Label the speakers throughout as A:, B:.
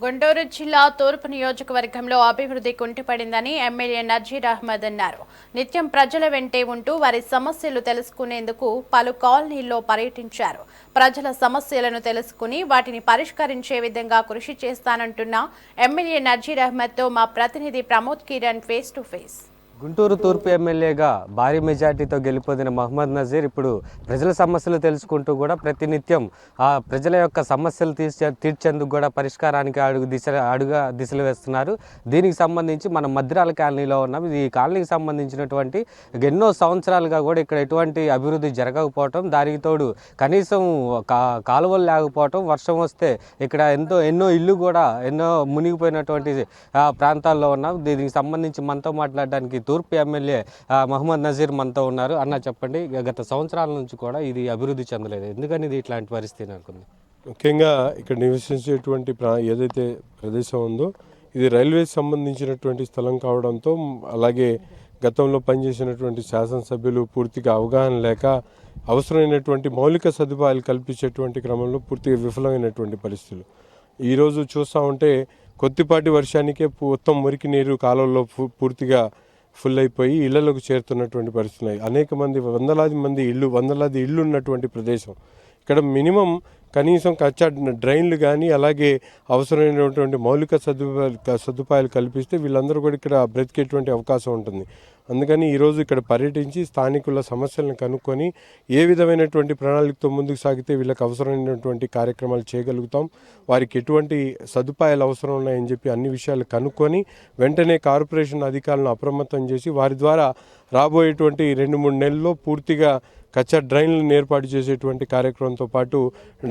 A: గుంటూరు జిల్లా తూర్పు నియోజకవర్గంలో అభివృద్ధి కుంటిపడిందని ఎమ్మెల్యే నజీర్ అహ్మద్ అన్నారు. నిత్యం ప్రజల వెంటే ఉంటూ వారి సమస్యలు తెలుసుకునేందుకు పలు కాలనీల్లో పర్యటించారు. ప్రజల సమస్యలను తెలుసుకుని వాటిని పరిష్కరించే విధంగా కృషి చేస్తానంటున్న ఎమ్మెల్యే నజీర్ అహ్మద్తో మా ప్రతినిధి Pramod Kiran face to face.
B: Guntur తూర్పు ఎమ్మెల్యేగా భారీ మెజార్టీతో గెలుపొందిన మహమ్మద్ నజీర్ ఇప్పుడు ప్రజల సమస్యలు తెలుసుకుంటూ కూడా ప్రతినిత్యం ఆ ప్రజల యొక్క సమస్యలు తీర్చేందుకు కూడా పరిష్కారానికి అడుగు దిశలు వేస్తున్నారు. దీనికి సంబంధించి మనం మద్రాల కాలనీలో ఉన్నాం. ఈ కాలనీకి సంబంధించినటువంటి ఎన్నో సంవత్సరాలుగా కూడా ఇక్కడ ఎటువంటి అభివృద్ధి జరగకపోవటం, దానికి తోడు కనీసం కాలువలు లేకపోవటం, వర్షం వస్తే ఇక్కడ ఎన్నో ఇల్లు కూడా ఎన్నో మునిగిపోయినటువంటి ప్రాంతాల్లో ఉన్నాం. దీనికి సంబంధించి మనతో మాట్లాడడానికి తూర్పు ఎమ్మెల్యే మహమ్మద్ నజీర్ మనతో ఉన్నారు. అన్న చెప్పండి, గత సంవత్సరాల నుంచి కూడా ఇది అభివృద్ధి చెందలేదు, ఎందుకని ఇది ఇట్లాంటి పరిస్థితి అనుకుంది?
C: ముఖ్యంగా ఇక్కడ నివసించేటువంటి ఏదైతే ప్రదేశం ఉందో ఇది రైల్వేకి సంబంధించినటువంటి స్థలం కావడంతో, అలాగే గతంలో పనిచేసినటువంటి శాసనసభ్యులు పూర్తిగా అవగాహన లేక అవసరమైనటువంటి మౌలిక సదుపాయాలు కల్పించేటువంటి క్రమంలో పూర్తిగా విఫలమైనటువంటి పరిస్థితులు. ఈరోజు చూస్తూ ఉంటే కొద్దిపాటి వర్షానికే మొత్తం మురికి నీరు కాలువలో పూర్తిగా ఫుల్ అయిపోయి ఇళ్లలోకి చేరుతున్నటువంటి పరిస్థితులు. అనేక మంది వందలాది ఇళ్ళు ఉన్నటువంటి ప్రదేశం. ఇక్కడ మినిమం కనీసం కచ్చా డ్రైన్లు కానీ అలాగే అవసరమైనటువంటి మౌలిక సదుపాయాలు కల్పిస్తే వీళ్ళందరూ కూడా ఇక్కడ బ్రతికేటువంటి అవకాశం ఉంటుంది. అందుకని ఈరోజు ఇక్కడ పర్యటించి స్థానికుల సమస్యలను కనుక్కొని ఏ విధమైనటువంటి ప్రణాళికతో ముందుకు సాగితే వీళ్ళకి అవసరమైనటువంటి కార్యక్రమాలు చేయగలుగుతాం, వారికి ఎటువంటి సదుపాయాలు అవసరం ఉన్నాయని చెప్పి అన్ని విషయాలు కనుక్కొని వెంటనే కార్పొరేషన్ అధికారులను అప్రమత్తం చేసి వారి ద్వారా రాబోయేటువంటి 2-3 నెలల్లో పూర్తిగా కచ్చా డ్రైన్లను ఏర్పాటు చేసేటువంటి కార్యక్రమంతో పాటు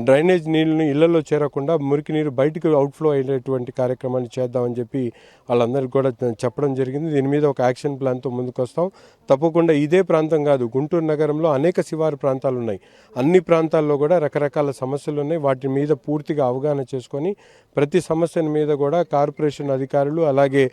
C: డ్రైనేజ్ నీళ్ళని ఇళ్లలో చేరకుండా మురికి నీరు బయటకు అవుట్ఫ్లో అయ్యేటువంటి కార్యక్రమాన్ని చేద్దామని చెప్పి వాళ్ళందరికీ కూడా చెప్పడం జరిగింది. దీని మీద ఒక యాక్షన్ ప్లాన్తో ముందుకు వస్తాం. తప్పకుండా ఇదే ప్రాంతం కాదు, గుంటూరు నగరంలో అనేక శివారు ప్రాంతాలు ఉన్నాయి. అన్ని ప్రాంతాల్లో కూడా రకరకాల సమస్యలు ఉన్నాయి. వాటి మీద పూర్తిగా అవగాహన చేసుకొని ప్రతి సమస్యల మీద కూడా కార్పొరేషన్ అధికారులు అలాగే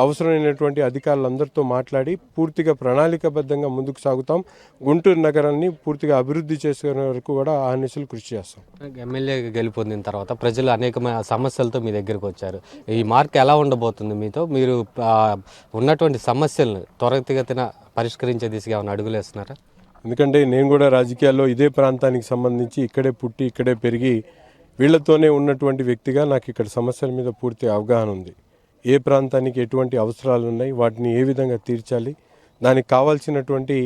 C: అవసరమైనటువంటి అధికారులందరితో మాట్లాడి పూర్తిగా ప్రణాళికాబద్ధంగా ముందుకు సాగుతాం. గుంటూరు నగరాన్ని పూర్తిగా అభివృద్ధి చేసే వరకు కూడా ఆహ్నిశలు కృషి చేస్తాం.
B: ఎమ్మెల్యేగా గెలుపొందిన తర్వాత ప్రజలు అనేకమైన సమస్యలతో మీ దగ్గరకు వచ్చారు. ఈ మార్క్ ఎలా ఉండబోతుంది మీతో? మీరు ఉన్నటువంటి సమస్యలను త్వరితగతిన పరిష్కరించే దిశగా ఏమైనా అడుగులు వేస్తున్నారా?
C: ఎందుకంటే నేను కూడా రాజకీయాల్లో ఇదే ప్రాంతానికి సంబంధించి ఇక్కడే పుట్టి ఇక్కడే పెరిగి వీళ్లతోనే ఉన్నటువంటి వ్యక్తిగా నాకు ఇక్కడ సమస్యల మీద పూర్తి అవగాహన ఉంది. ఏ ప్రాంతానికి ఎటువంటి అవసరాలు ఉన్నాయి, వాటిని ఏ విధంగా తీర్చాలి, దానికి కావాల్సినటువంటి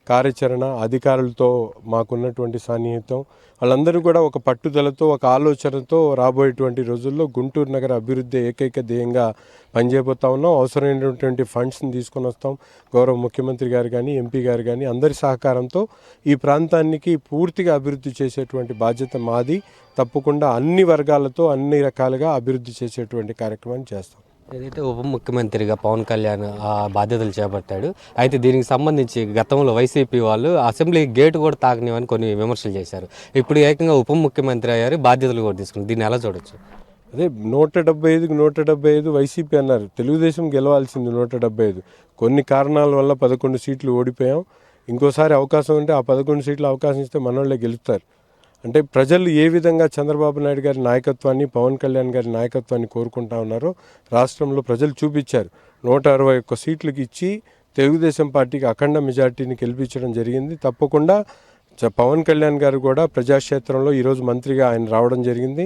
C: కార్యాచరణ అధికారులతో మాకున్నటువంటి సాన్నిహిత్యం, వాళ్ళందరూ కూడా ఒక పట్టుదలతో ఒక ఆలోచనతో రాబోయేటువంటి రోజుల్లో గుంటూరు నగర అభివృద్ధి ఏకైక ధ్యేయంగా పనిచేయబోతా ఉన్నాం. అవసరమైనటువంటి ఫండ్స్ని తీసుకొని వస్తాం. గౌరవ ముఖ్యమంత్రి గారు కానీ ఎంపీ గారు కానీ అందరి సహకారంతో ఈ ప్రాంతానికి పూర్తిగా అభివృద్ధి చేసేటువంటి బాధ్యత మాది. తప్పకుండా అన్ని వర్గాలతో అన్ని రకాలుగా అభివృద్ధి చేసేటువంటి కార్యక్రమాన్ని చేస్తాం.
B: ఏదైతే ఉప ముఖ్యమంత్రిగా పవన్ కళ్యాణ్ ఆ బాధ్యతలు చేపట్టాడు, అయితే దీనికి సంబంధించి గతంలో వైసీపీ వాళ్ళు అసెంబ్లీ గేటు కూడా తాకనివని కొన్ని విమర్శలు చేశారు. ఇప్పుడు ఏకంగా ఉప ముఖ్యమంత్రి అయ్యారు, బాధ్యతలు కూడా తీసుకున్నారు. దీన్ని ఎలా చూడొచ్చు?
C: అదే 175కి 175 వైసీపీ అన్నారు. తెలుగుదేశం గెలవాల్సింది 175. కొన్ని కారణాల వల్ల 11 సీట్లు ఓడిపోయాం. ఇంకోసారి అవకాశం ఉంటే ఆ 11 సీట్లు అవకాశం ఇస్తే మనోళ్ళే గెలుస్తారు. అంటే ప్రజలు ఏ విధంగా చంద్రబాబు నాయుడు గారి నాయకత్వాన్ని, పవన్ కళ్యాణ్ గారి నాయకత్వాన్ని కోరుకుంటా ఉన్నారో రాష్ట్రంలో ప్రజలు చూపించారు. 161 సీట్లకు ఇచ్చి తెలుగుదేశం పార్టీకి అఖండ మెజార్టీని గెలిపించడం జరిగింది. తప్పకుండా పవన్ కళ్యాణ్ గారు కూడా ప్రజాక్షేత్రంలో ఈరోజు మంత్రిగా ఆయన రావడం జరిగింది.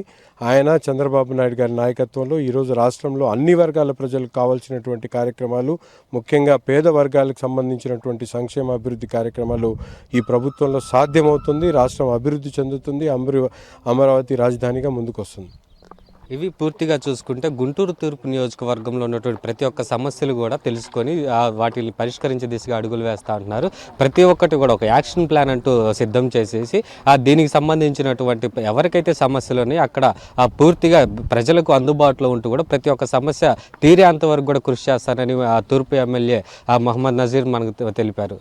C: ఆయన చంద్రబాబు నాయుడు గారి నాయకత్వంలో ఈరోజు రాష్ట్రంలో అన్ని వర్గాల ప్రజలకు కావాల్సినటువంటి కార్యక్రమాలు, ముఖ్యంగా పేద వర్గాలకు సంబంధించినటువంటి సంక్షేమ అభివృద్ధి కార్యక్రమాలు ఈ ప్రభుత్వంలో సాధ్యమవుతుంది. రాష్ట్రం అభివృద్ధి చెందుతుంది, అమరావతి రాజధానిగా ముందుకు వస్తుంది.
B: ఇవి పూర్తిగా చూసుకుంటే గుంటూరు తూర్పు నియోజకవర్గంలో ఉన్నటువంటి ప్రతి ఒక్క సమస్యలు కూడా తెలుసుకొని వాటిని పరిష్కరించే దిశగా అడుగులు వేస్తూ ఉంటున్నారు. ప్రతి ఒక్కటి కూడా ఒక యాక్షన్ ప్లాన్ అంటూ సిద్ధం చేసేసి దీనికి సంబంధించినటువంటి ఎవరికైతే సమస్యలు ఉన్నాయో అక్కడ పూర్తిగా ప్రజలకు అందుబాటులో ఉంటూ కూడా ప్రతి ఒక్క సమస్య తీరేంతవరకు కూడా కృషి చేస్తానని తూర్పు ఎమ్మెల్యే మహమ్మద్ నజీర్ మనకు తెలిపారు.